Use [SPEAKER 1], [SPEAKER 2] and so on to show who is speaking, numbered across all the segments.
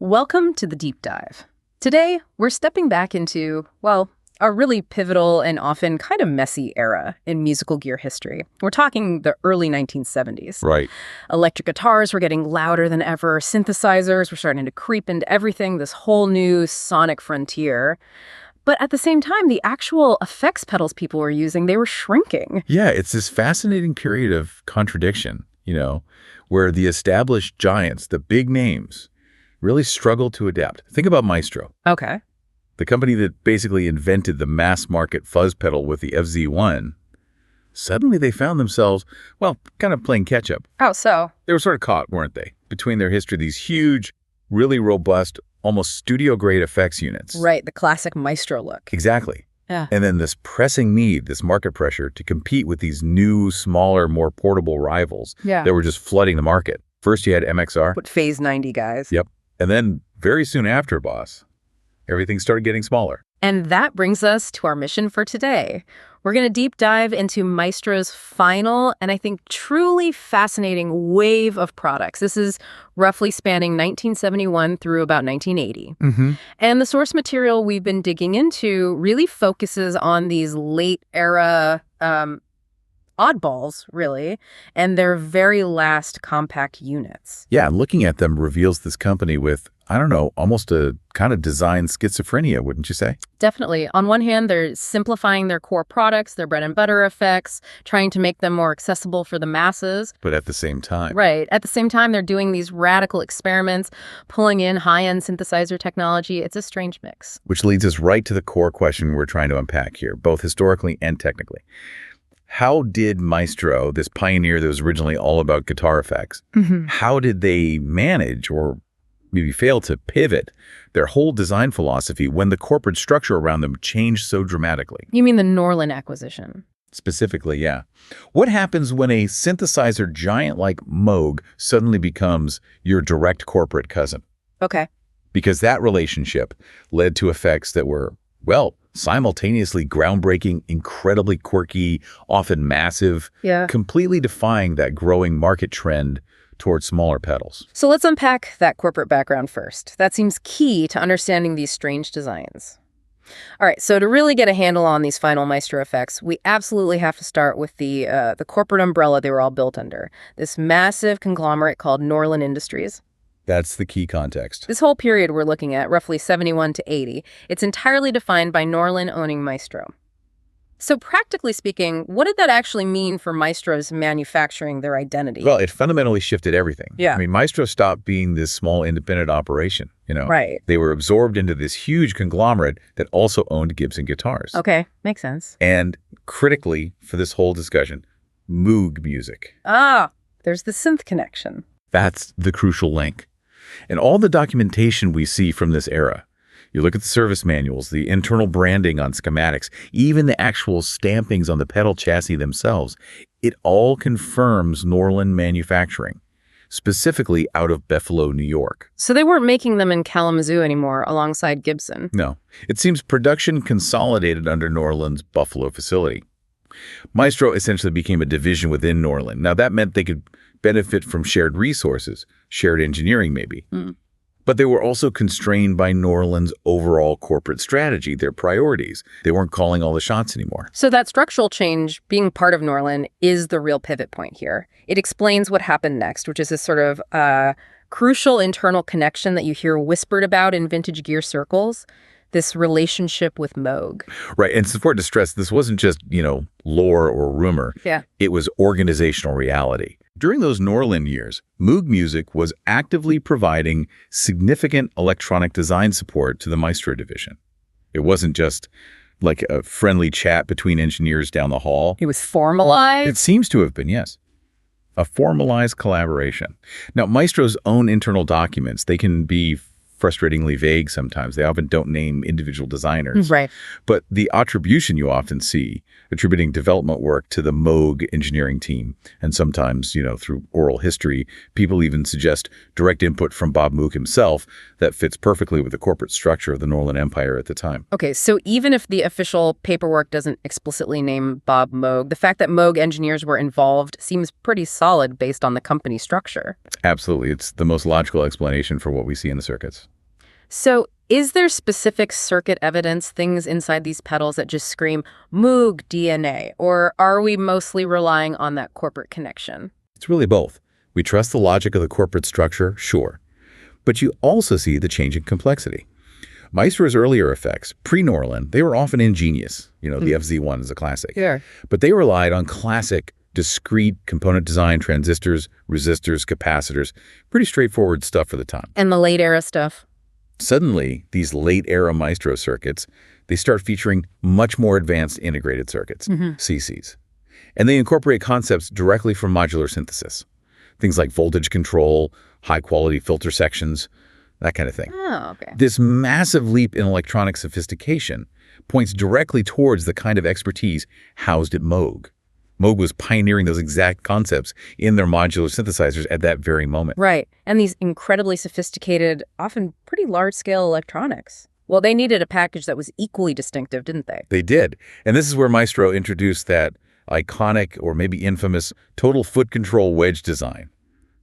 [SPEAKER 1] Welcome to the Deep Dive. Today, we're stepping back into, well, a really pivotal and often kind of messy era in musical gear history. We're talking the early 1970s.
[SPEAKER 2] Right.
[SPEAKER 1] Electric guitars were getting louder than ever. Synthesizers were starting to creep into everything, this whole new sonic frontier. But at the same time, the actual effects pedals people were using, they were shrinking.
[SPEAKER 2] Yeah, it's this fascinating period of contradiction, where the established giants, the big names, really struggled to adapt. Think about Maestro,
[SPEAKER 1] Okay.
[SPEAKER 2] the company that basically invented the mass market fuzz pedal with the FZ1. Suddenly they found themselves, kind of playing catch up.
[SPEAKER 1] How so?
[SPEAKER 2] They were sort of caught, weren't they? Between their history, these huge, really robust, almost studio-grade effects units.
[SPEAKER 1] Right, the classic Maestro look.
[SPEAKER 2] Exactly.
[SPEAKER 1] Yeah.
[SPEAKER 2] And then this pressing need, this market pressure to compete with these new, smaller, more portable rivals
[SPEAKER 1] Yeah.
[SPEAKER 2] that were just flooding the market. First you had MXR.
[SPEAKER 1] What Phase 90 guys.
[SPEAKER 2] Yep. And then very soon after, boss, everything started getting smaller.
[SPEAKER 1] And that brings us to our mission for today. We're going to deep dive into Maestro's final and I think truly fascinating wave of products. This is roughly spanning 1971 through about 1980. And the source material we've been digging into really focuses on these late era oddballs, really, and their very last compact units.
[SPEAKER 2] Yeah, looking at them reveals this company with, almost a kind of design schizophrenia, wouldn't you say?
[SPEAKER 1] Definitely. On one hand, they're simplifying their core products, their bread and butter effects, trying to make them more accessible for the masses.
[SPEAKER 2] But at the same time.
[SPEAKER 1] Right. At the same time, they're doing these radical experiments, pulling in high-end synthesizer technology. It's a strange mix.
[SPEAKER 2] Which leads us right to the core question we're trying to unpack here, both historically and technically. How did Maestro, this pioneer that was originally all about guitar effects, how did they manage or maybe fail to pivot their whole design philosophy when the corporate structure around them changed so dramatically?
[SPEAKER 1] You mean the Norlin acquisition?
[SPEAKER 2] Specifically, yeah. What happens when a synthesizer giant like Moog suddenly becomes your direct corporate cousin?
[SPEAKER 1] Okay.
[SPEAKER 2] Because that relationship led to effects that were, simultaneously groundbreaking, incredibly quirky, often massive, completely defying that growing market trend towards smaller pedals.
[SPEAKER 1] So let's unpack that corporate background first. That seems key to understanding these strange designs. All right, so to really get a handle on these final Maestro effects, we absolutely have to start with the corporate umbrella they were all built under, this massive conglomerate called Norlin Industries.
[SPEAKER 2] That's the key context.
[SPEAKER 1] This whole period we're looking at, roughly 71 to 80, it's entirely defined by Norlin owning Maestro. So practically speaking, what did that actually mean for Maestro's manufacturing their identity?
[SPEAKER 2] Well, it fundamentally shifted everything.
[SPEAKER 1] Yeah.
[SPEAKER 2] Maestro stopped being this small independent operation,
[SPEAKER 1] Right.
[SPEAKER 2] They were absorbed into this huge conglomerate that also owned Gibson guitars.
[SPEAKER 1] Okay, makes sense.
[SPEAKER 2] And critically for this whole discussion, Moog music.
[SPEAKER 1] Ah, there's the synth connection.
[SPEAKER 2] That's the crucial link. And all the documentation we see from this era, you look at the service manuals, the internal branding on schematics, even the actual stampings on the pedal chassis themselves, it all confirms Norlin manufacturing, specifically out of Buffalo, New York.
[SPEAKER 1] So they weren't making them in Kalamazoo anymore alongside Gibson.
[SPEAKER 2] No, it seems production consolidated under Norlin's Buffalo facility. Maestro essentially became a division within Norlin. Now, that meant they could benefit from shared resources, shared engineering maybe. But they were also constrained by Norlin's overall corporate strategy, their priorities. They weren't calling all the shots anymore.
[SPEAKER 1] So that structural change, being part of Norlin, is the real pivot point here. It explains what happened next, which is this sort of crucial internal connection that you hear whispered about in vintage gear circles, this relationship with Moog.
[SPEAKER 2] Right, and it's important to stress this wasn't just, lore or rumor.
[SPEAKER 1] Yeah.
[SPEAKER 2] It was organizational reality. During those Norlin years, Moog Music was actively providing significant electronic design support to the Maestro division. It wasn't just like a friendly chat between engineers down the hall.
[SPEAKER 1] It was formalized?
[SPEAKER 2] It seems to have been, yes. A formalized collaboration. Now, Maestro's own internal documents, they can be frustratingly vague sometimes. They often don't name individual designers.
[SPEAKER 1] Right.
[SPEAKER 2] But the attribution you often see, attributing development work to the Moog engineering team, and sometimes, through oral history, people even suggest direct input from Bob Moog himself that fits perfectly with the corporate structure of the Norlin Empire at the time.
[SPEAKER 1] Okay, so even if the official paperwork doesn't explicitly name Bob Moog, the fact that Moog engineers were involved seems pretty solid based on the company structure.
[SPEAKER 2] Absolutely. It's the most logical explanation for what we see in the circuits.
[SPEAKER 1] So is there specific circuit evidence, things inside these pedals that just scream Moog DNA, or are we mostly relying on that corporate connection?
[SPEAKER 2] It's really both. We trust the logic of the corporate structure, sure. But you also see the change in complexity. Maestro's earlier effects, pre-Norlin, they were often ingenious. The FZ1 is a classic.
[SPEAKER 1] Sure.
[SPEAKER 2] But they relied on classic, discrete component design, transistors, resistors, capacitors. Pretty straightforward stuff for the time.
[SPEAKER 1] And the late era stuff?
[SPEAKER 2] Suddenly, these late-era Maestro circuits, they start featuring much more advanced integrated circuits, CCs. And they incorporate concepts directly from modular synthesis. Things like voltage control, high-quality filter sections, that kind of thing.
[SPEAKER 1] Oh, okay.
[SPEAKER 2] This massive leap in electronic sophistication points directly towards the kind of expertise housed at Moog. Moog was pioneering those exact concepts in their modular synthesizers at that very moment.
[SPEAKER 1] Right. And these incredibly sophisticated, often pretty large-scale electronics. Well, they needed a package that was equally distinctive, didn't they?
[SPEAKER 2] They did. And this is where Maestro introduced that iconic or maybe infamous total foot control wedge design,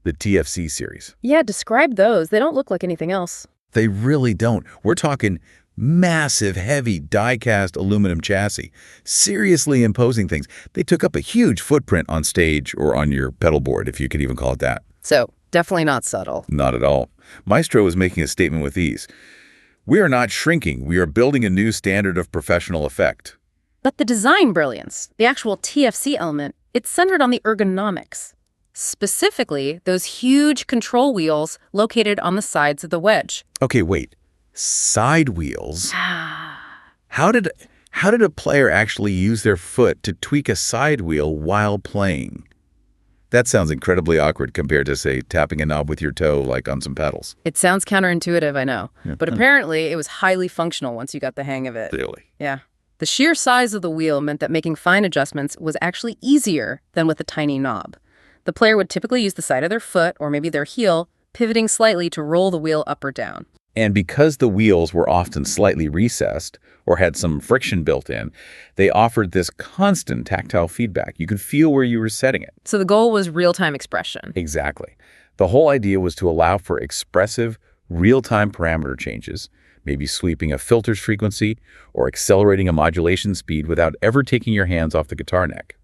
[SPEAKER 2] the TFC series.
[SPEAKER 1] Yeah, describe those. They don't look like anything else.
[SPEAKER 2] They really don't. We're talking massive, heavy, die-cast aluminum chassis, seriously imposing things. They took up a huge footprint on stage or on your pedal board, if you could even call it that.
[SPEAKER 1] So, definitely not subtle.
[SPEAKER 2] Not at all. Maestro was making a statement with these. We are not shrinking. We are building a new standard of professional effect.
[SPEAKER 1] But the design brilliance, the actual TFC element, it's centered on the ergonomics. Specifically, those huge control wheels located on the sides of the wedge.
[SPEAKER 2] Okay, wait. Side wheels? How did a player actually use their foot to tweak a side wheel while playing? That sounds incredibly awkward compared to, say, tapping a knob with your toe like on some pedals.
[SPEAKER 1] It sounds counterintuitive, I know.
[SPEAKER 2] Yeah.
[SPEAKER 1] But apparently, it was highly functional once you got the hang of it.
[SPEAKER 2] Really?
[SPEAKER 1] Yeah. The sheer size of the wheel meant that making fine adjustments was actually easier than with a tiny knob. The player would typically use the side of their foot or maybe their heel, pivoting slightly to roll the wheel up or down.
[SPEAKER 2] And because the wheels were often slightly recessed or had some friction built in, they offered this constant tactile feedback. You could feel where you were setting it.
[SPEAKER 1] So the goal was real-time expression.
[SPEAKER 2] Exactly. The whole idea was to allow for expressive, real-time parameter changes, maybe sweeping a filter's frequency or accelerating a modulation speed without ever taking your hands off the guitar neck.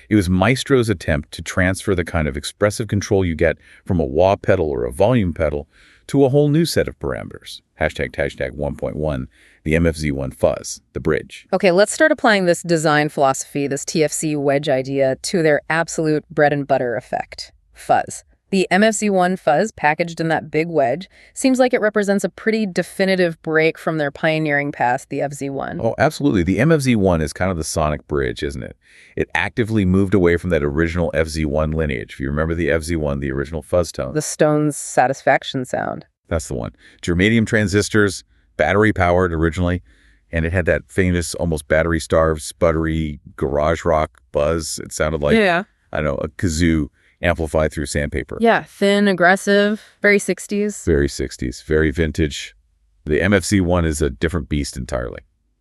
[SPEAKER 2] It was Maestro's attempt to transfer the kind of expressive control you get from a wah pedal or a volume pedal to a whole new set of parameters. Hashtag 1.1, the MFZ1 fuzz, the bridge.
[SPEAKER 1] Okay, let's start applying this design philosophy, this TFC wedge idea, to their absolute bread and butter effect, fuzz. The MFZ1 fuzz, packaged in that big wedge, seems like it represents a pretty definitive break from their pioneering past, the FZ1.
[SPEAKER 2] Oh, absolutely. The MFZ1 is kind of the sonic bridge, isn't it? It actively moved away from that original FZ1 lineage. If you remember the FZ1, the original fuzz tone.
[SPEAKER 1] The Stones' satisfaction sound.
[SPEAKER 2] That's the one. Germanium transistors, battery-powered originally, and it had that famous, almost battery-starved, sputtery, garage rock buzz. It sounded like,
[SPEAKER 1] Yeah.
[SPEAKER 2] I don't know, a kazoo amplified through sandpaper.
[SPEAKER 1] Yeah, thin, aggressive, very 60s.
[SPEAKER 2] Very 60s, very vintage. The MFC1 is a different beast entirely.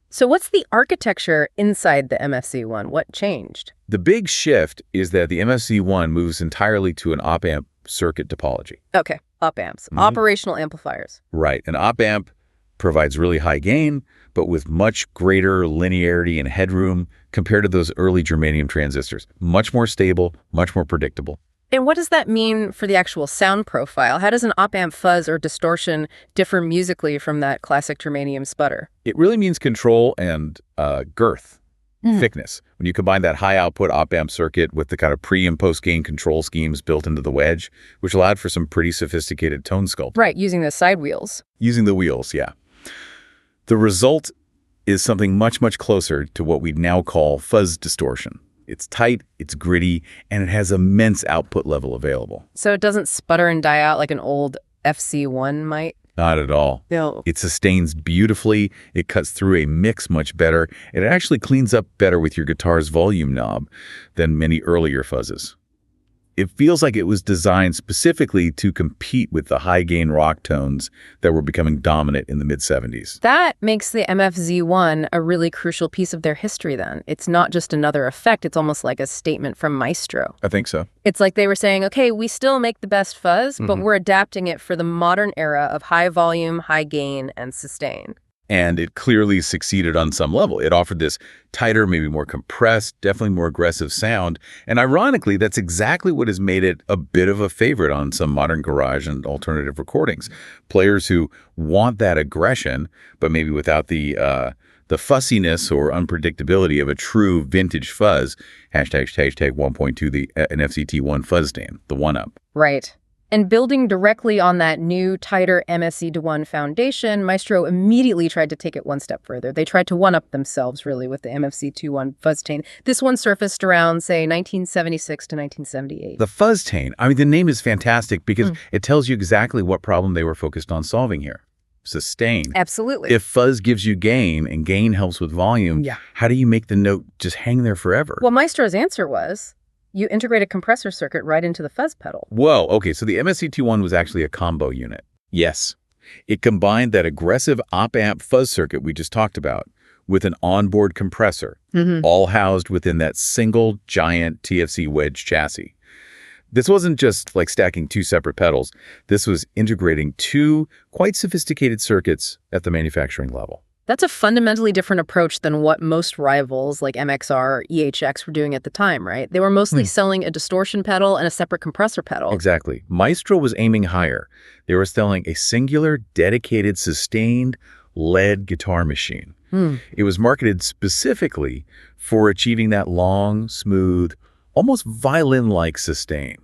[SPEAKER 1] So what's the architecture inside the MFC1? What changed?
[SPEAKER 2] The big shift is that the MFC1 moves entirely to an op-amp circuit topology.
[SPEAKER 1] Okay, op-amps, operational amplifiers.
[SPEAKER 2] Right. An op-amp provides really high gain, but with much greater linearity and headroom compared to those early germanium transistors. Much more stable, much more predictable.
[SPEAKER 1] And what does that mean for the actual sound profile? How does an op-amp fuzz or distortion differ musically from that classic germanium sputter?
[SPEAKER 2] It really means control and girth, thickness. When you combine that high output op-amp circuit with the kind of pre- and post-gain control schemes built into the wedge, which allowed for some pretty sophisticated tone sculpting.
[SPEAKER 1] Right, using the side wheels.
[SPEAKER 2] Using the wheels, yeah. The result is something much, much closer to what we now call fuzz distortion. It's tight, it's gritty, and it has immense output level available.
[SPEAKER 1] So it doesn't sputter and die out like an old FC1 might?
[SPEAKER 2] Not at all.
[SPEAKER 1] No.
[SPEAKER 2] It sustains beautifully, it cuts through a mix much better, and it actually cleans up better with your guitar's volume knob than many earlier fuzzes. It feels like it was designed specifically to compete with the high-gain rock tones that were becoming dominant in the mid-'70s.
[SPEAKER 1] That makes the MFZ1 a really crucial piece of their history then. It's not just another effect, it's almost like a statement from Maestro.
[SPEAKER 2] I think so.
[SPEAKER 1] It's like they were saying, okay, we still make the best fuzz, but we're adapting it for the modern era of high volume, high gain, and sustain.
[SPEAKER 2] And it clearly succeeded on some level. It offered this tighter, maybe more compressed, definitely more aggressive sound. And ironically, that's exactly what has made it a bit of a favorite on some modern garage and alternative recordings. Players who want that aggression, but maybe without the fussiness or unpredictability of a true vintage fuzz, hashtag 1.2, an FCT1 fuzz stand, the one-up.
[SPEAKER 1] Right. And building directly on that new, tighter MSC-1 foundation, Maestro immediately tried to take it one step further. They tried to one-up themselves, really, with the MFC-21 Fuzztane. This one surfaced around, say, 1976 to 1978.
[SPEAKER 2] The Fuzztane, I mean, the name is fantastic because it tells you exactly what problem they were focused on solving here. Sustain.
[SPEAKER 1] Absolutely.
[SPEAKER 2] If fuzz gives you gain and gain helps with volume, how do you make the note just hang there forever?
[SPEAKER 1] Well, Maestro's answer was, you integrate a compressor circuit right into the fuzz pedal.
[SPEAKER 2] Whoa, okay, so the MSC-T1 was actually a combo unit. Yes. It combined that aggressive op-amp fuzz circuit we just talked about with an onboard compressor, all housed within that single giant TFC wedge chassis. This wasn't just like stacking two separate pedals. This was integrating two quite sophisticated circuits at the manufacturing level.
[SPEAKER 1] That's a fundamentally different approach than what most rivals like MXR or EHX were doing at the time, right? They were mostly selling a distortion pedal and a separate compressor pedal.
[SPEAKER 2] Exactly. Maestro was aiming higher. They were selling a singular, dedicated, sustained lead guitar machine. It was marketed specifically for achieving that long, smooth, almost violin-like sustain,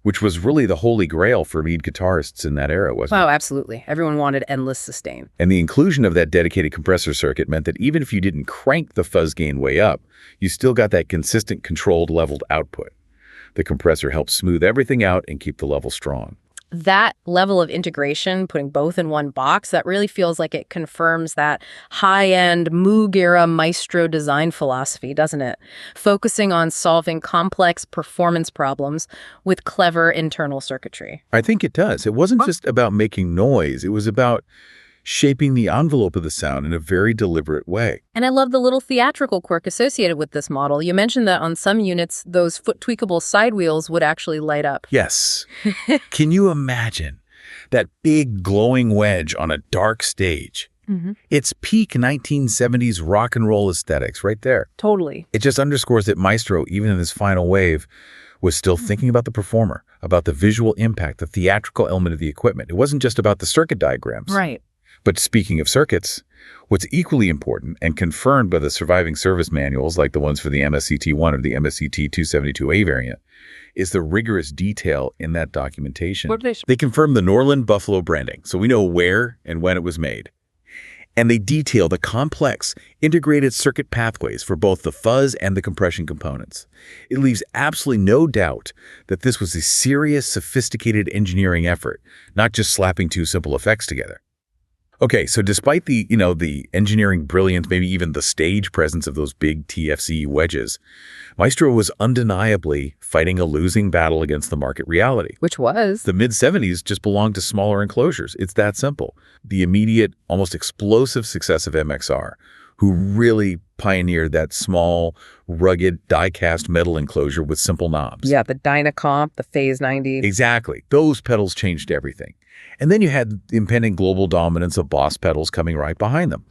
[SPEAKER 2] which was really the holy grail for lead guitarists in that era, wasn't it?
[SPEAKER 1] Oh, absolutely. Everyone wanted endless sustain.
[SPEAKER 2] And the inclusion of that dedicated compressor circuit meant that even if you didn't crank the fuzz gain way up, you still got that consistent, controlled, leveled output. The compressor helped smooth everything out and keep the level strong.
[SPEAKER 1] That level of integration, putting both in one box, that really feels like it confirms that high-end Moog-era Maestro design philosophy, doesn't it? Focusing on solving complex performance problems with clever internal circuitry.
[SPEAKER 2] I think it does. It wasn't just about making noise. It was about shaping the envelope of the sound in a very deliberate way.
[SPEAKER 1] And I love the little theatrical quirk associated with this model. You mentioned that on some units, those foot-tweakable side wheels would actually light up.
[SPEAKER 2] Yes. Can you imagine that big glowing wedge on a dark stage? It's peak 1970s rock and roll aesthetics right there.
[SPEAKER 1] Totally.
[SPEAKER 2] It just underscores that Maestro, even in this final wave, was still thinking about the performer, about the visual impact, the theatrical element of the equipment. It wasn't just about the circuit diagrams.
[SPEAKER 1] Right.
[SPEAKER 2] But speaking of circuits, what's equally important and confirmed by the surviving service manuals, like the ones for the MSCT1 or the MSCT272A variant, is the rigorous detail in that documentation.
[SPEAKER 1] What did
[SPEAKER 2] They confirm the Norland Buffalo branding, so we know where and when it was made. And they detail the complex, integrated circuit pathways for both the fuzz and the compression components. It leaves absolutely no doubt that this was a serious, sophisticated engineering effort, not just slapping two simple effects together. Okay, so despite the engineering brilliance, maybe even the stage presence of those big TFC wedges, Maestro was undeniably fighting a losing battle against the market reality.
[SPEAKER 1] Which was?
[SPEAKER 2] The mid-'70s just belonged to smaller enclosures. It's that simple. The immediate, almost explosive success of MXR, who really pioneered that small, rugged, die-cast metal enclosure with simple knobs.
[SPEAKER 1] Yeah, the Dynacomp, the Phase 90.
[SPEAKER 2] Exactly. Those pedals changed everything. And then you had the impending global dominance of Boss pedals coming right behind them.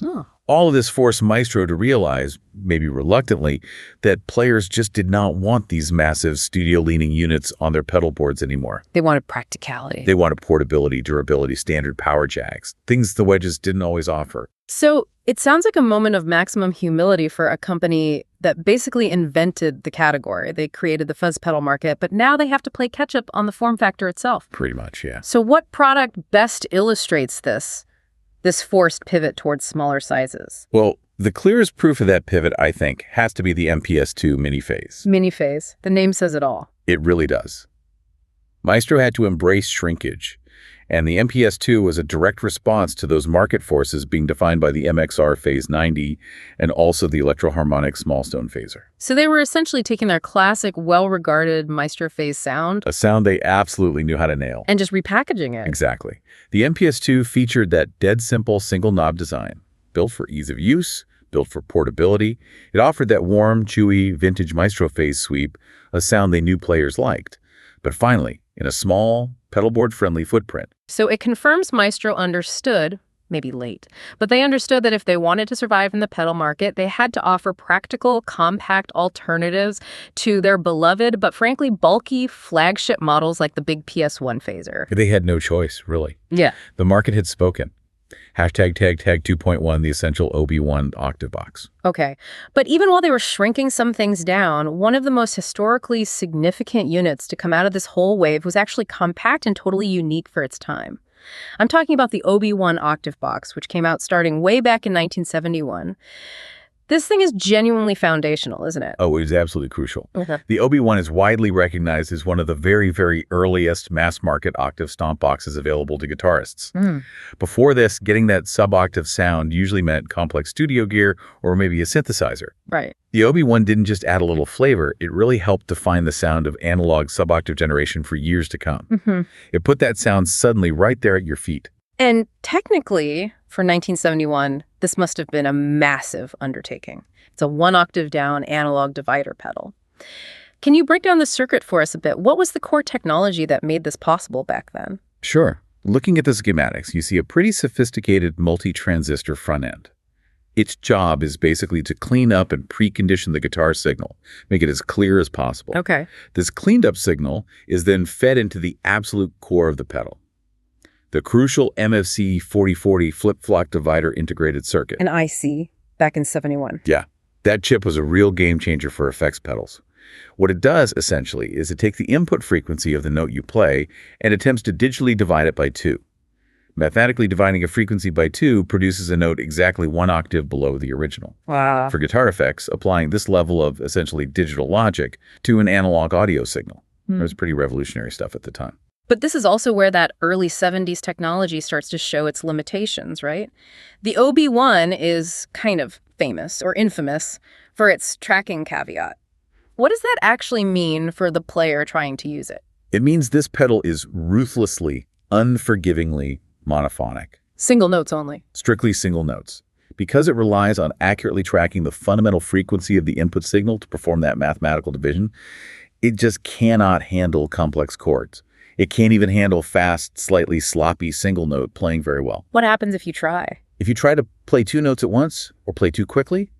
[SPEAKER 2] All of this forced Maestro to realize, maybe reluctantly, that players just did not want these massive studio-leaning units on their pedal boards anymore.
[SPEAKER 1] They wanted practicality.
[SPEAKER 2] They wanted portability, durability, standard power jacks, things the wedges didn't always offer.
[SPEAKER 1] So it sounds like a moment of maximum humility for a company that basically invented the category. They created the fuzz pedal market, but now they have to play catch-up on the form factor itself.
[SPEAKER 2] Pretty much, yeah.
[SPEAKER 1] So what product best illustrates this forced pivot towards smaller sizes?
[SPEAKER 2] Well, the clearest proof of that pivot, I think, has to be the MPS-2 mini-phase.
[SPEAKER 1] Mini-phase. The name says it all.
[SPEAKER 2] It really does. Maestro had to embrace shrinkage And the MPS-2 was a direct response to those market forces being defined by the MXR Phase 90 and also the electroharmonic small-stone phaser.
[SPEAKER 1] So they were essentially taking their classic, well-regarded Maestro phase sound
[SPEAKER 2] A sound they absolutely knew how to nail.
[SPEAKER 1] and just repackaging it.
[SPEAKER 2] Exactly. The MPS-2 featured that dead simple single knob design, built for ease of use, built for portability. It offered that warm, chewy, vintage Maestro phase sweep, a sound they knew players liked. But finally, in a small, pedalboard-friendly footprint.
[SPEAKER 1] So it confirms Maestro understood, maybe late, but they understood that if they wanted to survive in the pedal market, they had to offer practical, compact alternatives to their beloved, but frankly bulky flagship models like the big PS1 phaser.
[SPEAKER 2] They had no choice, really.
[SPEAKER 1] Yeah.
[SPEAKER 2] The market had spoken. Hashtag tag 2.1, the essential OB1 octave box.
[SPEAKER 1] Okay. But even while they were shrinking some things down, one of the most historically significant units to come out of this whole wave was actually compact and totally unique for its time. I'm talking about the OB1 octave box, which came out starting way back in 1971. This thing is genuinely foundational, isn't it?
[SPEAKER 2] Oh, it is absolutely crucial.
[SPEAKER 1] Okay.
[SPEAKER 2] The OB1 is widely recognized as one of the very, very earliest mass-market octave stomp boxes available to guitarists. Before this, getting that sub-octave sound usually meant complex studio gear or maybe a synthesizer.
[SPEAKER 1] Right.
[SPEAKER 2] The OB1 didn't just add a little flavor, it really helped define the sound of analog sub-octave generation for years to come. It put that sound suddenly right there at your feet.
[SPEAKER 1] And technically, for 1971, this must have been a massive undertaking. It's a one-octave down analog divider pedal. Can you break down the circuit for us a bit? What was the core technology that made this possible back then?
[SPEAKER 2] Sure. Looking at the schematics, you see a pretty sophisticated multi-transistor front end. Its job is basically to clean up and precondition the guitar signal, make it as clear as possible.
[SPEAKER 1] Okay.
[SPEAKER 2] This cleaned up signal is then fed into the absolute core of the pedal, the crucial MFC 4040 flip-flop divider integrated circuit.
[SPEAKER 1] An IC back in 71.
[SPEAKER 2] Yeah, that chip was a real game changer for effects pedals. What it does, essentially, is it takes the input frequency of the note you play and attempts to digitally divide it by 2. Mathematically dividing a frequency by 2 produces a note exactly 1 octave below the original.
[SPEAKER 1] Wow.
[SPEAKER 2] For guitar effects, applying this level of essentially digital logic to an analog audio signal. It was pretty revolutionary stuff at the time.
[SPEAKER 1] But this is also where that early 70s technology starts to show its limitations, right? The OB1 is kind of famous or infamous for its tracking caveat. What does that actually mean for the player trying to use it?
[SPEAKER 2] It means this pedal is ruthlessly, unforgivingly monophonic.
[SPEAKER 1] Single notes only.
[SPEAKER 2] Strictly single notes. Because it relies on accurately tracking the fundamental frequency of the input signal to perform that mathematical division, it just cannot handle complex chords. It can't even handle fast, slightly sloppy single note playing very well.
[SPEAKER 1] What happens if you try?
[SPEAKER 2] If you try to play 2 notes at once or play too quickly,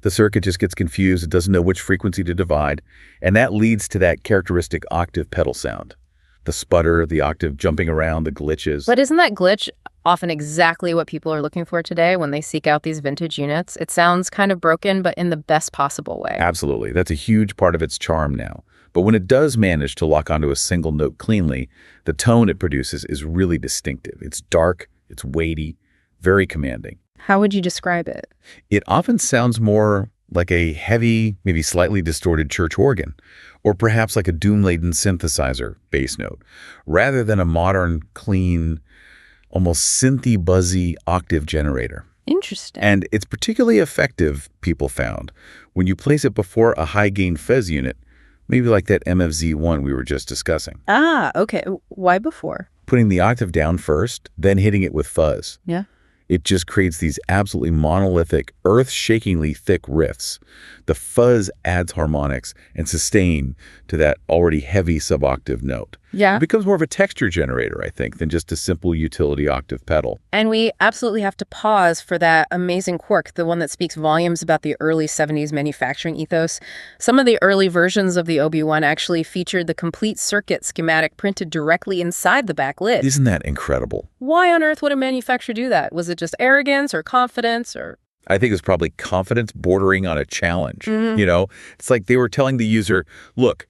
[SPEAKER 2] the circuit just gets confused. It doesn't know which frequency to divide, and that leads to that characteristic octave pedal sound. The sputter, the octave jumping around, the glitches.
[SPEAKER 1] But isn't that glitch often exactly what people are looking for today when they seek out these vintage units? It sounds kind of broken, but in the best possible way.
[SPEAKER 2] Absolutely. That's a huge part of its charm now. But when it does manage to lock onto a single note cleanly, the tone it produces is really distinctive. It's dark, it's weighty, very commanding.
[SPEAKER 1] How would you describe it?
[SPEAKER 2] It often sounds more like a heavy, maybe slightly distorted church organ, or perhaps like a doom-laden synthesizer bass note, rather than a modern, clean, almost synthy, buzzy octave generator.
[SPEAKER 1] Interesting.
[SPEAKER 2] And it's particularly effective, people found, when you place it before a high-gain fez unit, maybe like that MFZ1 we were just discussing.
[SPEAKER 1] Ah, okay. Why before?
[SPEAKER 2] Putting the octave down first, then hitting it with fuzz.
[SPEAKER 1] Yeah.
[SPEAKER 2] It just creates these absolutely monolithic, earth-shakingly thick riffs. The fuzz adds harmonics and sustain to that already heavy sub-octave note.
[SPEAKER 1] Yeah.
[SPEAKER 2] It becomes more of a texture generator, I think, than just a simple utility octave pedal.
[SPEAKER 1] And we absolutely have to pause for that amazing quirk, the one that speaks volumes about the early 70s manufacturing ethos. Some of the early versions of the OB1 actually featured the complete circuit schematic printed directly inside the back lid.
[SPEAKER 2] Isn't that incredible?
[SPEAKER 1] Why on earth would a manufacturer do that? Was it just arrogance or confidence or...
[SPEAKER 2] I think it was probably confidence bordering on a challenge. You know, it's like they were telling the user, look,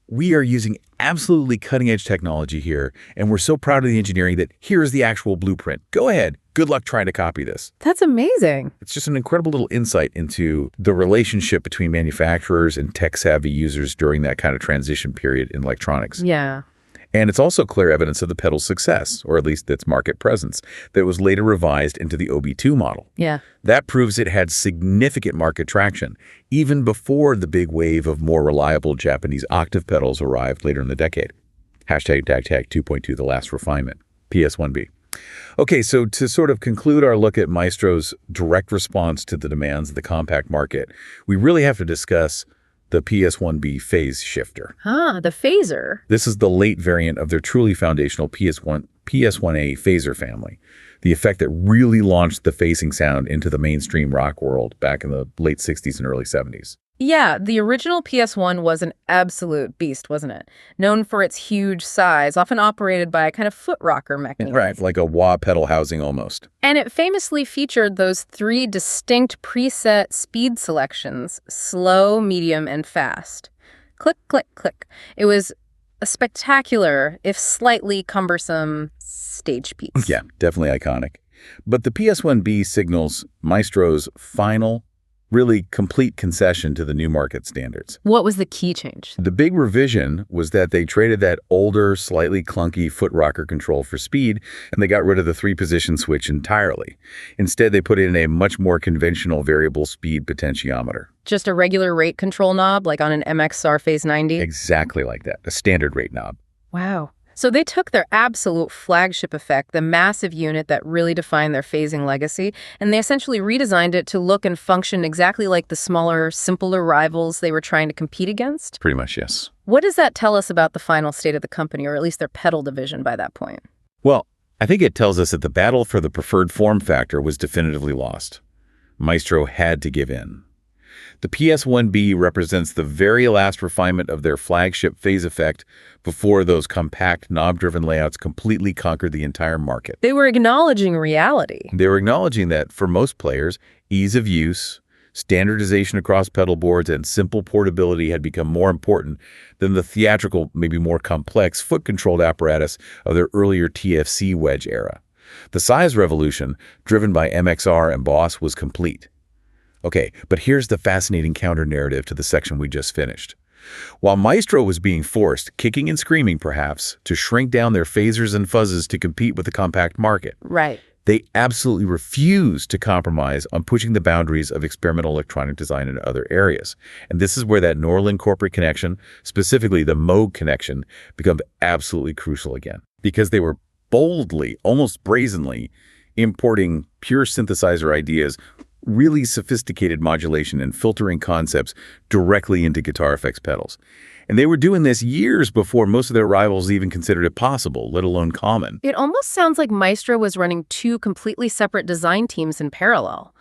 [SPEAKER 2] we are using absolutely cutting-edge technology here, and we're so proud of the engineering that here's the actual blueprint. Go ahead. Good luck trying to copy this.
[SPEAKER 1] That's amazing.
[SPEAKER 2] It's just an incredible little insight into the relationship between manufacturers and tech-savvy users during that kind of transition period in electronics.
[SPEAKER 1] Yeah.
[SPEAKER 2] And it's also clear evidence of the pedal's success, or at least its market presence, that was later revised into the OB2 model.
[SPEAKER 1] Yeah.
[SPEAKER 2] That proves it had significant market traction, even before the big wave of more reliable Japanese octave pedals arrived later in the decade. Hashtag tag 2.2, the last refinement, PS1B. Okay, so to sort of conclude our look at Maestro's direct response to the demands of the compact market, we really have to discuss the PS1B phase shifter.
[SPEAKER 1] The phaser.
[SPEAKER 2] This is the late variant of their truly foundational PS1A phaser family, the effect that really launched the phasing sound into the mainstream rock world back in the late 60s and early 70s.
[SPEAKER 1] Yeah, the original PS1 was an absolute beast, wasn't it? Known for its huge size, often operated by a kind of foot rocker mechanism.
[SPEAKER 2] Right, like a wah pedal housing almost.
[SPEAKER 1] And it famously featured those 3 distinct preset speed selections: slow, medium, and fast. Click, click, click. It was a spectacular, if slightly cumbersome, stage piece.
[SPEAKER 2] Yeah, definitely iconic. But the PS1B signals Maestro's final, really complete concession to the new market standards.
[SPEAKER 1] What was the key change?
[SPEAKER 2] The big revision was that they traded that older, slightly clunky foot rocker control for speed, and they got rid of the 3-position switch entirely. Instead, they put in a much more conventional variable speed potentiometer.
[SPEAKER 1] Just a regular rate control knob, like on an MXR Phase 90?
[SPEAKER 2] Exactly like that, a standard rate knob.
[SPEAKER 1] Wow. So they took their absolute flagship effect, the massive unit that really defined their phasing legacy, and they essentially redesigned it to look and function exactly like the smaller, simpler rivals they were trying to compete against?
[SPEAKER 2] Pretty much, yes.
[SPEAKER 1] What does that tell us about the final state of the company, or at least their pedal division by that point?
[SPEAKER 2] Well, I think it tells us that the battle for the preferred form factor was definitively lost. Maestro had to give in. The PS1B represents the very last refinement of their flagship phase effect before those compact, knob-driven layouts completely conquered the entire market.
[SPEAKER 1] They were acknowledging reality.
[SPEAKER 2] They were acknowledging that, for most players, ease of use, standardization across pedal boards, and simple portability had become more important than the theatrical, maybe more complex, foot-controlled apparatus of their earlier TFC wedge era. The size revolution, driven by MXR and Boss, was complete. Okay, but here's the fascinating counter-narrative to the section we just finished. While Maestro was being forced, kicking and screaming perhaps, to shrink down their phasers and fuzzes to compete with the compact market,
[SPEAKER 1] Right.
[SPEAKER 2] they absolutely refused to compromise on pushing the boundaries of experimental electronic design into other areas. And this is where that Norlin corporate connection, specifically the Moog connection, becomes absolutely crucial again. Because they were boldly, almost brazenly, importing pure synthesizer ideas, really sophisticated modulation and filtering concepts directly into guitar effects pedals. And they were doing this years before most of their rivals even considered it possible, let alone common.
[SPEAKER 1] It almost sounds like Maestro was running 2 completely separate design teams in parallel.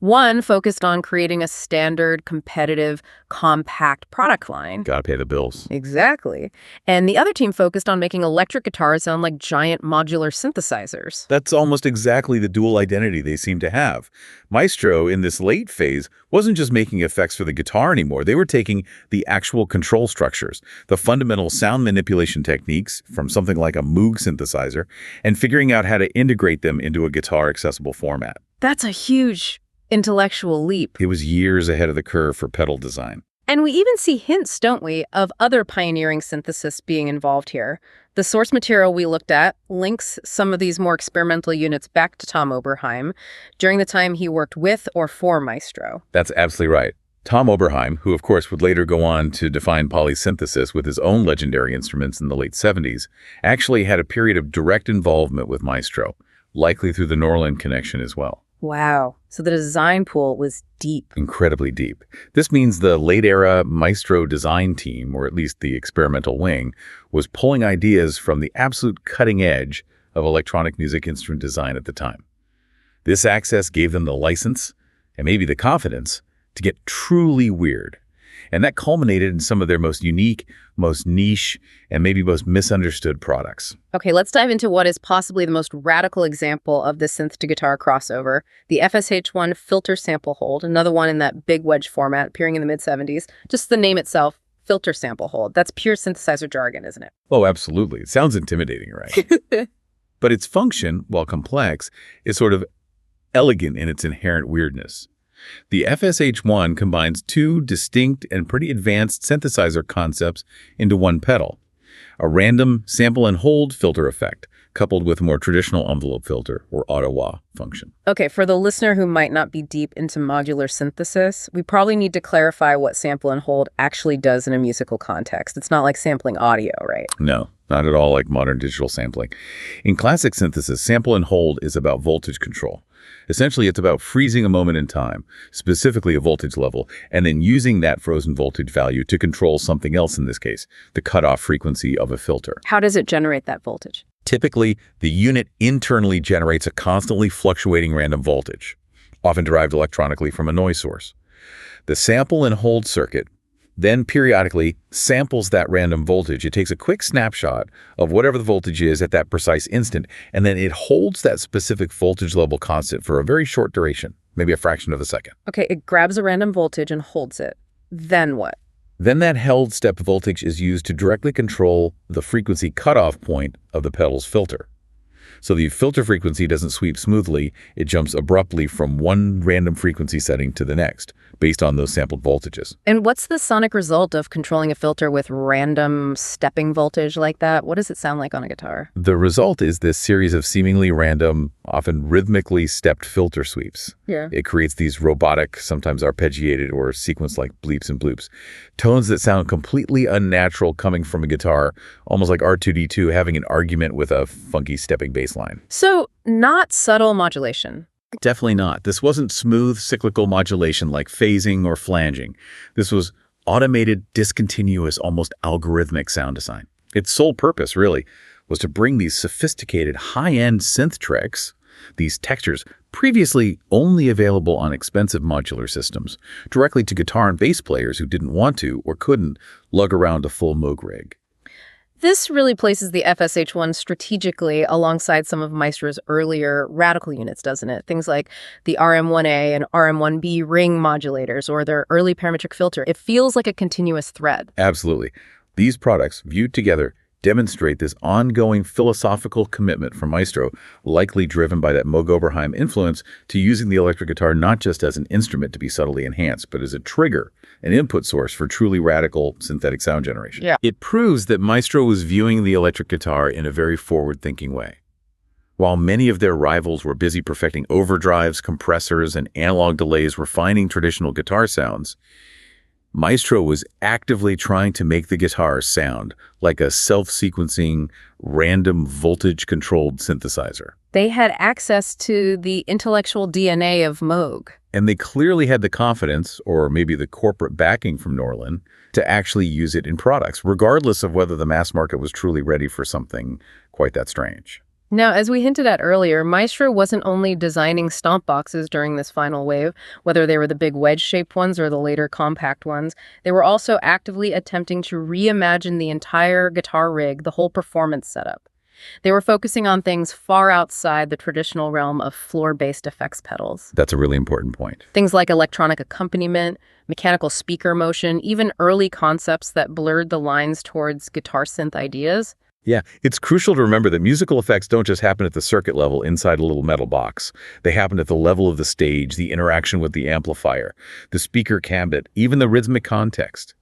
[SPEAKER 1] One focused on creating a standard, competitive, compact product line.
[SPEAKER 2] Gotta pay the bills.
[SPEAKER 1] Exactly. And the other team focused on making electric guitars sound like giant modular synthesizers.
[SPEAKER 2] That's almost exactly the dual identity they seem to have. Maestro, in this late phase, wasn't just making effects for the guitar anymore. They were taking the actual control structures, the fundamental sound manipulation techniques from something like a Moog synthesizer, and figuring out how to integrate them into a guitar-accessible format.
[SPEAKER 1] That's a huge intellectual leap.
[SPEAKER 2] It was years ahead of the curve for pedal design.
[SPEAKER 1] And we even see hints, don't we, of other pioneering synthesis being involved here. The source material we looked at links some of these more experimental units back to Tom Oberheim during the time he worked with or for Maestro.
[SPEAKER 2] That's absolutely right. Tom Oberheim, who of course would later go on to define polysynthesis with his own legendary instruments in the late 70s, actually had a period of direct involvement with Maestro, likely through the Norlin connection as well.
[SPEAKER 1] Wow. So the design pool was deep.
[SPEAKER 2] Incredibly deep. This means the late-era Maestro design team, or at least the experimental wing, was pulling ideas from the absolute cutting edge of electronic music instrument design at the time. This access gave them the license, and maybe the confidence, to get truly weird. And that culminated in some of their most unique, most niche, and maybe most misunderstood products.
[SPEAKER 1] Okay, let's dive into what is possibly the most radical example of the synth-to-guitar crossover, the FSH1 filter sample hold, another one in that big wedge format appearing in the mid-70s. Just the name itself, filter sample hold. That's pure synthesizer jargon, isn't it?
[SPEAKER 2] Oh, absolutely. It sounds intimidating, right? But its function, while complex, is sort of elegant in its inherent weirdness. The FSH1 combines 2 distinct and pretty advanced synthesizer concepts into one pedal. a random sample and hold filter effect, coupled with a more traditional envelope filter or auto-wah function.
[SPEAKER 1] Okay, for the listener who might not be deep into modular synthesis, we probably need to clarify what sample and hold actually does in a musical context. It's not like sampling audio, right?
[SPEAKER 2] No, not at all like modern digital sampling. In classic synthesis, sample and hold is about voltage control. Essentially, it's about freezing a moment in time, specifically a voltage level, and then using that frozen voltage value to control something else, in this case, the cutoff frequency of a filter.
[SPEAKER 1] How does it generate that voltage?
[SPEAKER 2] Typically, the unit internally generates a constantly fluctuating random voltage, often derived electronically from a noise source. The sample and hold circuit then periodically samples that random voltage. It takes a quick snapshot of whatever the voltage is at that precise instant, and then it holds that specific voltage level constant for a very short duration, maybe a fraction of a second.
[SPEAKER 1] Okay, it grabs a random voltage and holds it. Then what?
[SPEAKER 2] Then that held step voltage is used to directly control the frequency cutoff point of the pedal's filter. So the filter frequency doesn't sweep smoothly, it jumps abruptly from one random frequency setting to the next, based on those sampled voltages.
[SPEAKER 1] And what's the sonic result of controlling a filter with random stepping voltage like that? What does it sound like on a guitar?
[SPEAKER 2] The result is this series of seemingly random, often rhythmically stepped filter sweeps.
[SPEAKER 1] Yeah.
[SPEAKER 2] It creates these robotic, sometimes arpeggiated or sequence-like bleeps and bloops. Tones that sound completely unnatural coming from a guitar, almost like R2-D2 having an argument with a funky stepping bass line.
[SPEAKER 1] So, not subtle modulation.
[SPEAKER 2] Definitely not. This wasn't smooth cyclical modulation like phasing or flanging. This was automated, discontinuous, almost algorithmic sound design. Its sole purpose, really, was to bring these sophisticated high-end synth tricks, these textures previously only available on expensive modular systems, directly to guitar and bass players who didn't want to or couldn't lug around a full Moog rig.
[SPEAKER 1] This really places the FSH-1 strategically alongside some of Maestro's earlier radical units, doesn't it? Things like the RM1A and RM1B ring modulators or their early parametric filter. It feels like a continuous thread.
[SPEAKER 2] Absolutely. These products, viewed together, demonstrate this ongoing philosophical commitment from Maestro, likely driven by that Moog Oberheim influence, to using the electric guitar not just as an instrument to be subtly enhanced, but as a trigger, an input source for truly radical synthetic sound generation.
[SPEAKER 1] Yeah.
[SPEAKER 2] It proves that Maestro was viewing the electric guitar in a very forward-thinking way. While many of their rivals were busy perfecting overdrives, compressors, and analog delays refining traditional guitar sounds, Maestro was actively trying to make the guitar sound like a self-sequencing, random voltage-controlled synthesizer.
[SPEAKER 1] They had access to the intellectual DNA of Moog.
[SPEAKER 2] And they clearly had the confidence, or maybe the corporate backing from Norlin, to actually use it in products, regardless of whether the mass market was truly ready for something quite that strange.
[SPEAKER 1] Now, as we hinted at earlier, Maestro wasn't only designing stomp boxes during this final wave, whether they were the big wedge-shaped ones or the later compact ones. They were also actively attempting to reimagine the entire guitar rig, the whole performance setup. They were focusing on things far outside the traditional realm of floor-based effects pedals.
[SPEAKER 2] That's a really important point.
[SPEAKER 1] Things like electronic accompaniment, mechanical speaker motion, even early concepts that blurred the lines towards guitar synth ideas.
[SPEAKER 2] Yeah, it's crucial to remember that musical effects don't just happen at the circuit level inside a little metal box. They happen at the level of the stage, the interaction with the amplifier, the speaker cabinet, even the rhythmic context.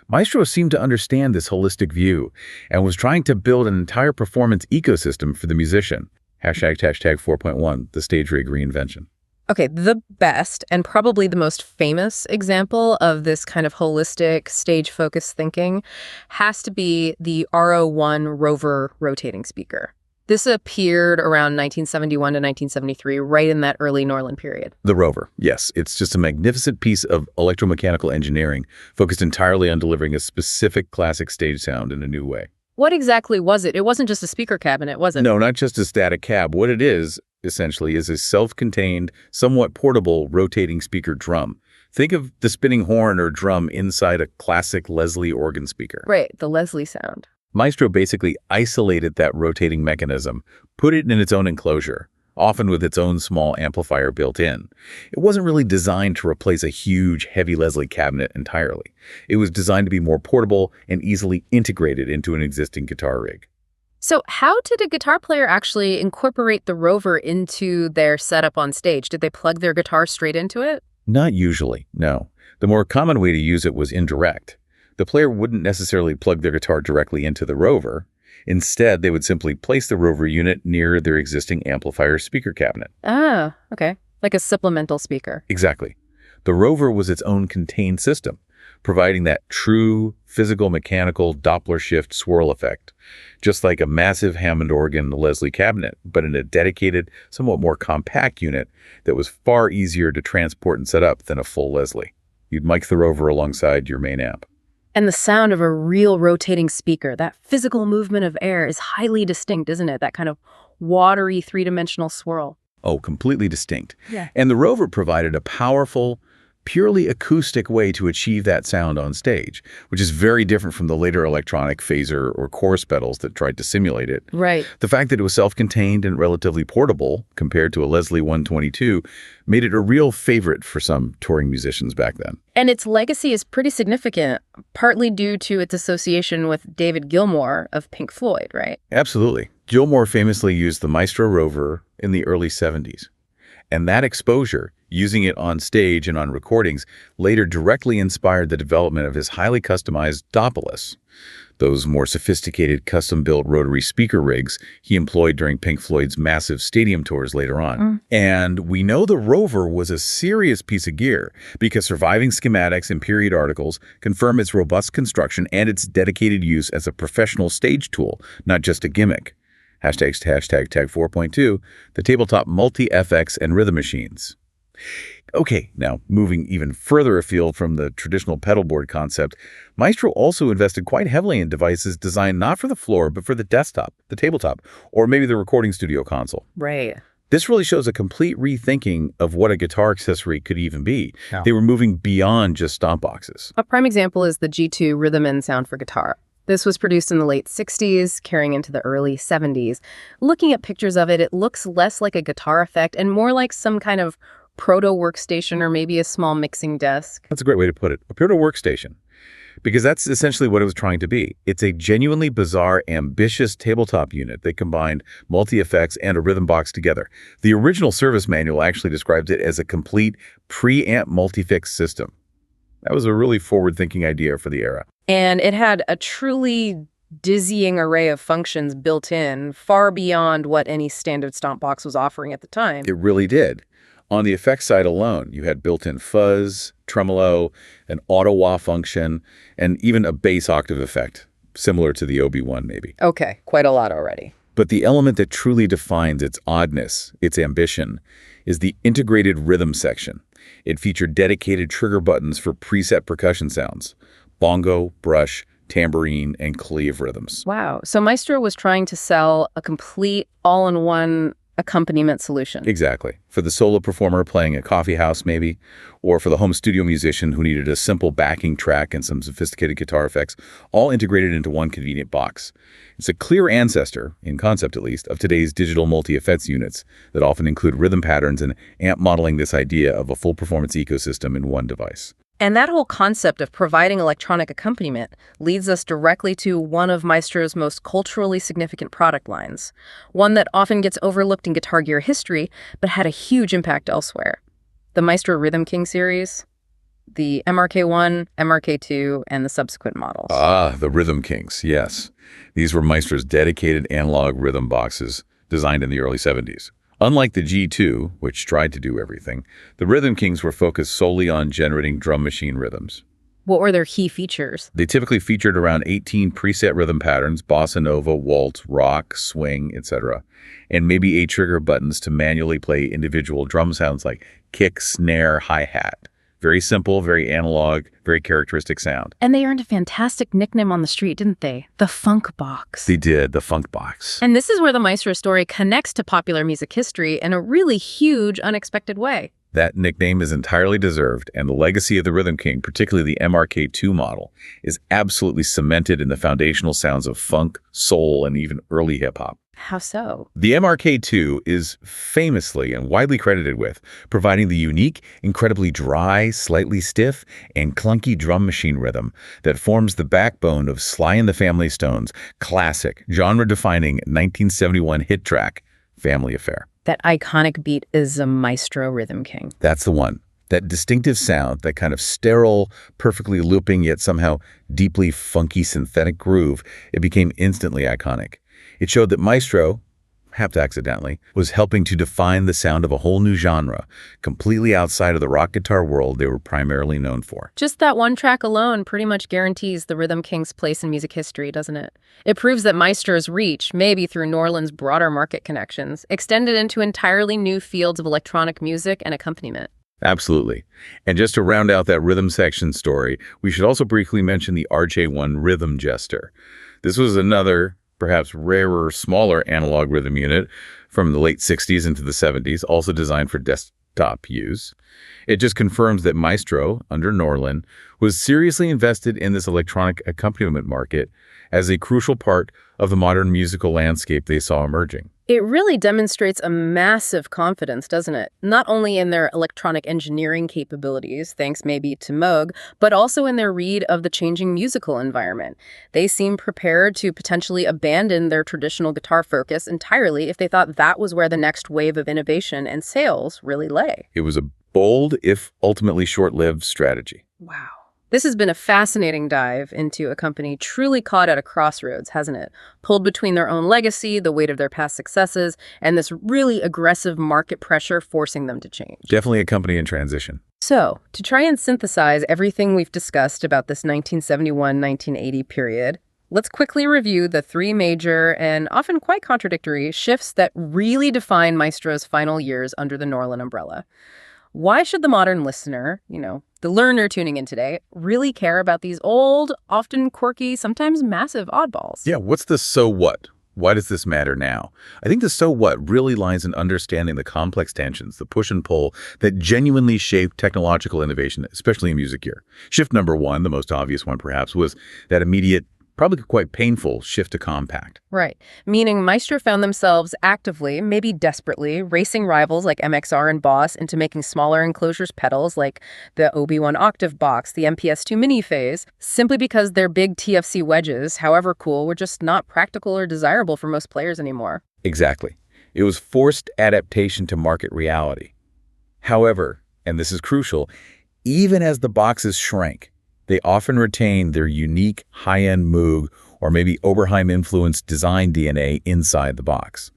[SPEAKER 2] Maestro seemed to understand this holistic view and was trying to build an entire performance ecosystem for the musician. Hashtag 4.1, the stage rig reinvention.
[SPEAKER 1] Okay, the best and probably the most famous example of this kind of holistic stage-focused thinking has to be the RO1 Rover rotating speaker. This appeared around 1971 to 1973, right in that early Norlin period.
[SPEAKER 2] The Rover, yes. It's just a magnificent piece of electromechanical engineering focused entirely on delivering a specific classic stage sound in a new way.
[SPEAKER 1] What exactly was it? It wasn't just a speaker cabinet, was it?
[SPEAKER 2] No, not just a static cab. What it is, essentially, is a self-contained, somewhat portable rotating speaker drum. Think of the spinning horn or drum inside a classic Leslie organ speaker.
[SPEAKER 1] Right, the Leslie sound.
[SPEAKER 2] Maestro basically isolated that rotating mechanism, put it in its own enclosure, often with its own small amplifier built in. It wasn't really designed to replace a huge, heavy Leslie cabinet entirely. It was designed to be more portable and easily integrated into an existing guitar rig.
[SPEAKER 1] So how did a guitar player actually incorporate the Rover into their setup on stage? Did they plug their guitar straight into it?
[SPEAKER 2] Not usually, no. The more common way to use it was indirect. The player wouldn't necessarily plug their guitar directly into the Rover. Instead, they would simply place the Rover unit near their existing amplifier speaker cabinet.
[SPEAKER 1] Ah, okay. Like a supplemental speaker.
[SPEAKER 2] Exactly. The Rover was its own contained system, providing that true physical mechanical Doppler shift swirl effect, just like a massive Hammond organ in the Leslie cabinet, but in a dedicated, somewhat more compact unit that was far easier to transport and set up than a full Leslie. You'd mic the Rover alongside your main amp.
[SPEAKER 1] And the sound of a real rotating speaker, that physical movement of air is highly distinct, isn't it? That kind of watery three-dimensional swirl.
[SPEAKER 2] Oh, completely distinct.
[SPEAKER 1] Yeah.
[SPEAKER 2] And the Rover provided a powerful, purely acoustic way to achieve that sound on stage, which is very different from the later electronic phaser or chorus pedals that tried to simulate it.
[SPEAKER 1] Right.
[SPEAKER 2] The fact that it was self-contained and relatively portable compared to a Leslie 122 made it a real favorite for some touring musicians back then.
[SPEAKER 1] And its legacy is pretty significant, partly due to its association with David Gilmour of Pink Floyd, right?
[SPEAKER 2] Absolutely. Gilmour famously used the Maestro Rover in the early 70s. And that exposure, using it on stage and on recordings, later directly inspired the development of his highly customized Doppelus, those more sophisticated custom-built rotary speaker rigs he employed during Pink Floyd's massive stadium tours later on. And we know the Rover was a serious piece of gear because surviving schematics and period articles confirm its robust construction and its dedicated use as a professional stage tool, not just a gimmick. Hashtag tag 4.2, the tabletop multi-FX and rhythm machines. Okay, now moving even further afield from the traditional pedalboard concept, Maestro also invested quite heavily in devices designed not for the floor, but for the desktop, the tabletop, or maybe the recording studio console.
[SPEAKER 1] Right.
[SPEAKER 2] This really shows a complete rethinking of what a guitar accessory could even be.
[SPEAKER 3] Yeah.
[SPEAKER 2] They were moving beyond just stomp boxes.
[SPEAKER 1] A prime example is the G2 Rhythm In sound for guitar. This was produced in the late 60s, carrying into the early 70s. Looking at pictures of it, it looks less like a guitar effect and more like some kind of proto-workstation or maybe a small mixing desk.
[SPEAKER 2] That's a great way to put it. A proto workstation. Because that's essentially what it was trying to be. It's a genuinely bizarre, ambitious tabletop unit that combined multi-effects and a rhythm box together. The original service manual actually describes it as a complete preamp multifix system. That was a really forward-thinking idea for the era.
[SPEAKER 1] And it had a truly dizzying array of functions built in, far beyond what any standard stomp box was offering at the time.
[SPEAKER 2] It really did. On the effects side alone, you had built-in fuzz, tremolo, an auto-wah function, and even a bass octave effect, similar to the OB1 maybe.
[SPEAKER 1] Okay, quite a lot already.
[SPEAKER 2] But the element that truly defines its oddness, its ambition, is the integrated rhythm section. It featured dedicated trigger buttons for preset percussion sounds, bongo, brush, tambourine, and cleve rhythms.
[SPEAKER 1] Wow. So Maestro was trying to sell a complete all-in-one accompaniment solution.
[SPEAKER 2] Exactly. For the solo performer playing a coffee house maybe, or for the home studio musician who needed a simple backing track and some sophisticated guitar effects, all integrated into one convenient box. It's a clear ancestor, in concept at least, of today's digital multi-effects units that often include rhythm patterns and amp modeling this idea of a full performance ecosystem in one device.
[SPEAKER 1] And that whole concept of providing electronic accompaniment leads us directly to one of Maestro's most culturally significant product lines, one that often gets overlooked in guitar gear history, but had a huge impact elsewhere. The Maestro Rhythm King series, the MRK1, MRK2, and the subsequent models.
[SPEAKER 2] Ah, the Rhythm Kings, yes. These were Maestro's dedicated analog rhythm boxes designed in the early 70s. Unlike the G2, which tried to do everything, the Rhythm Kings were focused solely on generating drum machine rhythms.
[SPEAKER 1] What were their key features?
[SPEAKER 2] They typically featured around 18 preset rhythm patterns, bossa nova, waltz, rock, swing, etc., and maybe 8 trigger buttons to manually play individual drum sounds like kick, snare, hi-hat. Very simple, very analog, very characteristic sound.
[SPEAKER 1] And they earned a fantastic nickname on the street, didn't they? The Funk Box.
[SPEAKER 2] They did, the Funk Box.
[SPEAKER 1] And this is where the Maestro story connects to popular music history in a really huge, unexpected way.
[SPEAKER 2] That nickname is entirely deserved, and the legacy of the Rhythm King, particularly the MRK2 model, is absolutely cemented in the foundational sounds of funk, soul, and even early hip-hop.
[SPEAKER 1] How so?
[SPEAKER 2] The MRK2 is famously and widely credited with providing the unique, incredibly dry, slightly stiff, and clunky drum machine rhythm that forms the backbone of Sly and the Family Stone's classic, genre-defining 1971 hit track, Family Affair.
[SPEAKER 1] That iconic beat is a Maestro Rhythm King.
[SPEAKER 2] That's the one. That distinctive sound, that kind of sterile, perfectly looping yet somehow deeply funky synthetic groove, it became instantly iconic. It showed that Maestro, perhaps accidentally, was helping to define the sound of a whole new genre, completely outside of the rock guitar world they were primarily known for.
[SPEAKER 1] Just that one track alone pretty much guarantees the Rhythm King's place in music history, doesn't it? It proves that Maestro's reach, maybe through Norland's broader market connections, extended into entirely new fields of electronic music and accompaniment.
[SPEAKER 2] Absolutely. And just to round out that rhythm section story, we should also briefly mention the RJ1 Rhythm Jester. This was another, perhaps rarer, smaller analog rhythm unit from the late 60s into the 70s, also designed for desktop use. It just confirms that Maestro, under Norland, was seriously invested in this electronic accompaniment market as a crucial part of the modern musical landscape they saw emerging.
[SPEAKER 1] It really demonstrates a massive confidence, doesn't it? Not only in their electronic engineering capabilities, thanks maybe to Moog, but also in their read of the changing musical environment. They seem prepared to potentially abandon their traditional guitar focus entirely if they thought that was where the next wave of innovation and sales really lay.
[SPEAKER 2] It was a bold, if ultimately short-lived, strategy.
[SPEAKER 1] Wow. This has been a fascinating dive into a company truly caught at a crossroads, hasn't it? Pulled between their own legacy, the weight of their past successes, and this really aggressive market pressure forcing them to change.
[SPEAKER 2] Definitely a company in transition.
[SPEAKER 1] So, to try and synthesize everything we've discussed about this 1971-1980 period, let's quickly review the three major and often quite contradictory shifts that really define Maestro's final years under the Norland umbrella. Why should the modern listener, the learner tuning in today, really care about these old, often quirky, sometimes massive oddballs?
[SPEAKER 2] Yeah, what's the so what? Why does this matter now? I think the so what really lies in understanding the complex tensions, the push and pull that genuinely shape technological innovation, especially in music gear. Shift number one, the most obvious one perhaps, was that immediate, probably quite painful shift to compact.
[SPEAKER 1] Right. Meaning Maestro found themselves actively, maybe desperately, racing rivals like MXR and Boss into making smaller enclosures pedals like the OB1 Octave box, the MPS2 Mini Phase, simply because their big TFC wedges, however cool, were just not practical or desirable for most players anymore.
[SPEAKER 2] Exactly. It was forced adaptation to market reality. However, and this is crucial, even as the boxes shrank, they often retain their unique high-end Moog or maybe Oberheim-influenced design DNA inside the box.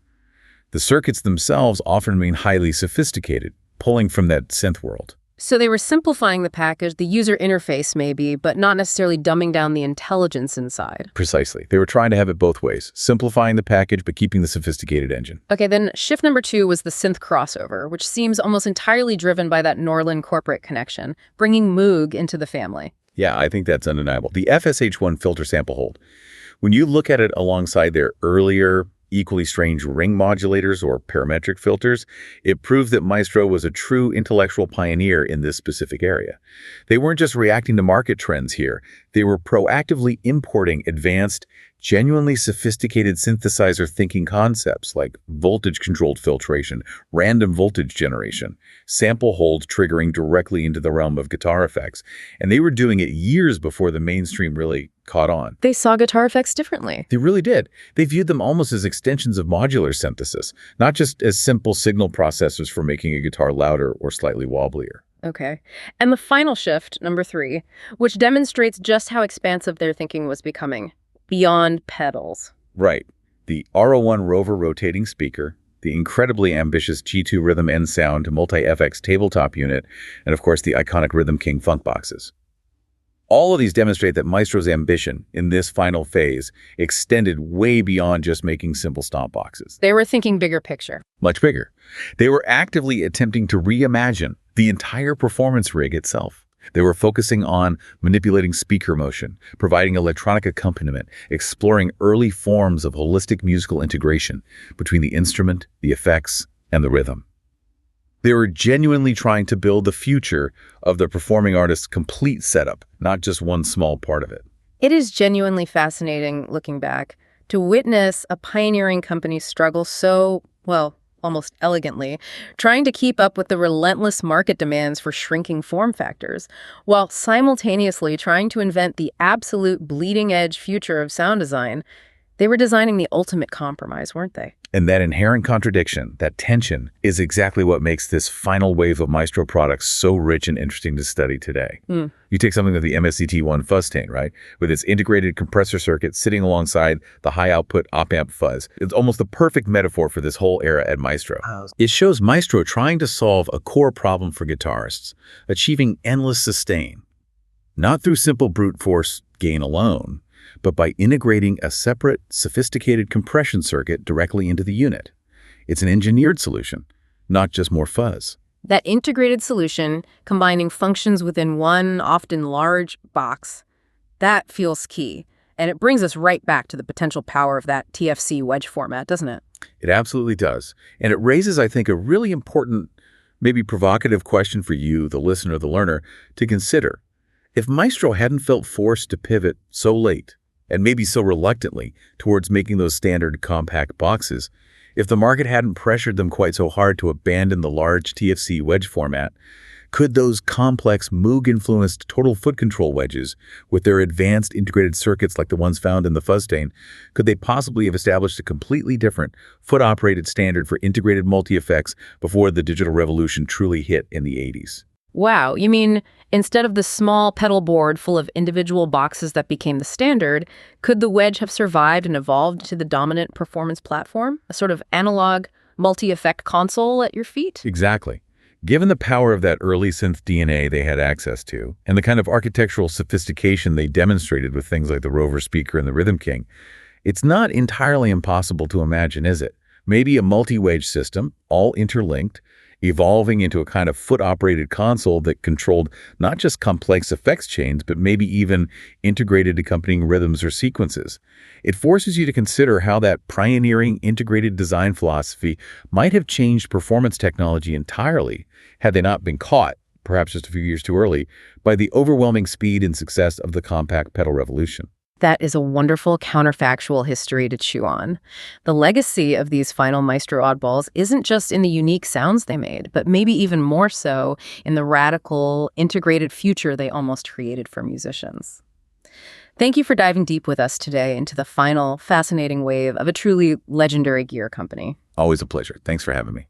[SPEAKER 2] The circuits themselves often remain highly sophisticated, pulling from that synth world.
[SPEAKER 1] So they were simplifying the package, the user interface maybe, but not necessarily dumbing down the intelligence inside.
[SPEAKER 2] Precisely. They were trying to have it both ways, simplifying the package but keeping the sophisticated engine.
[SPEAKER 1] Okay, then shift number two was the synth crossover, which seems almost entirely driven by that Norland corporate connection, bringing Moog into the family.
[SPEAKER 2] Yeah, I think that's undeniable. The FSH1 filter sample hold. When you look at it alongside their earlier, equally strange ring modulators or parametric filters, it proves that Maestro was a true intellectual pioneer in this specific area. They weren't just reacting to market trends here. They were proactively importing advanced, genuinely sophisticated synthesizer thinking concepts like voltage-controlled filtration, random voltage generation, sample hold triggering directly into the realm of guitar effects. And they were doing it years before the mainstream really caught on.
[SPEAKER 1] They saw guitar effects differently.
[SPEAKER 2] They really did. They viewed them almost as extensions of modular synthesis, not just as simple signal processors for making a guitar louder or slightly wobblier.
[SPEAKER 1] Okay. And the final shift, number three, which demonstrates just how expansive their thinking was becoming. Beyond pedals.
[SPEAKER 2] Right. The R01 Rover rotating speaker, the incredibly ambitious G2 Rhythm N Sound multi-FX tabletop unit, and of course the iconic Rhythm King funk boxes. All of these demonstrate that Maestro's ambition in this final phase extended way beyond just making simple stomp boxes.
[SPEAKER 1] They were thinking bigger picture.
[SPEAKER 2] Much bigger. They were actively attempting to reimagine the entire performance rig itself. They were focusing on manipulating speaker motion, providing electronic accompaniment, exploring early forms of holistic musical integration between the instrument, the effects, and the rhythm. They were genuinely trying to build the future of the performing artist's complete setup, not just one small part of it.
[SPEAKER 1] It is genuinely fascinating, looking back, to witness a pioneering company struggle so, almost elegantly, trying to keep up with the relentless market demands for shrinking form factors, while simultaneously trying to invent the absolute bleeding-edge future of sound design. They were designing the ultimate compromise, weren't they?
[SPEAKER 2] And that inherent contradiction, that tension, is exactly what makes this final wave of Maestro products so rich and interesting to study today. You take something like the MSCT1 fuzztane, right? With its integrated compressor circuit sitting alongside the high-output op-amp fuzz. It's almost the perfect metaphor for this whole era at Maestro. It shows Maestro trying to solve a core problem for guitarists, achieving endless sustain. Not through simple brute force gain alone, but by integrating a separate, sophisticated compression circuit directly into the unit. It's an engineered solution, not just more fuzz.
[SPEAKER 1] That integrated solution, combining functions within one, often large box, that feels key. And it brings us right back to the potential power of that TFC wedge format, doesn't it?
[SPEAKER 2] It absolutely does. And it raises, I think, a really important, maybe provocative question for you, the listener, the learner, to consider. If Maestro hadn't felt forced to pivot so late, and maybe so reluctantly, towards making those standard compact boxes, if the market hadn't pressured them quite so hard to abandon the large TFC wedge format, could those complex Moog-influenced total foot control wedges, with their advanced integrated circuits like the ones found in the fuzztane, could they possibly have established a completely different foot-operated standard for integrated multi-effects before the digital revolution truly hit in the 80s?
[SPEAKER 1] Wow, you mean instead of the small pedal board full of individual boxes that became the standard, could the wedge have survived and evolved to the dominant performance platform? A sort of analog multi-effect console at your feet?
[SPEAKER 2] Exactly. Given the power of that early synth DNA they had access to, and the kind of architectural sophistication they demonstrated with things like the Rover speaker and the Rhythm King, it's not entirely impossible to imagine, is it? Maybe a multi-wedge system, all interlinked, evolving into a kind of foot-operated console that controlled not just complex effects chains, but maybe even integrated accompanying rhythms or sequences. It forces you to consider how that pioneering integrated design philosophy might have changed performance technology entirely had they not been caught, perhaps just a few years too early, by the overwhelming speed and success of the compact pedal revolution.
[SPEAKER 1] That is a wonderful counterfactual history to chew on. The legacy of these final Maestro oddballs isn't just in the unique sounds they made, but maybe even more so in the radical, integrated future they almost created for musicians. Thank you for diving deep with us today into the final, fascinating wave of a truly legendary gear company.
[SPEAKER 2] Always a pleasure. Thanks for having me.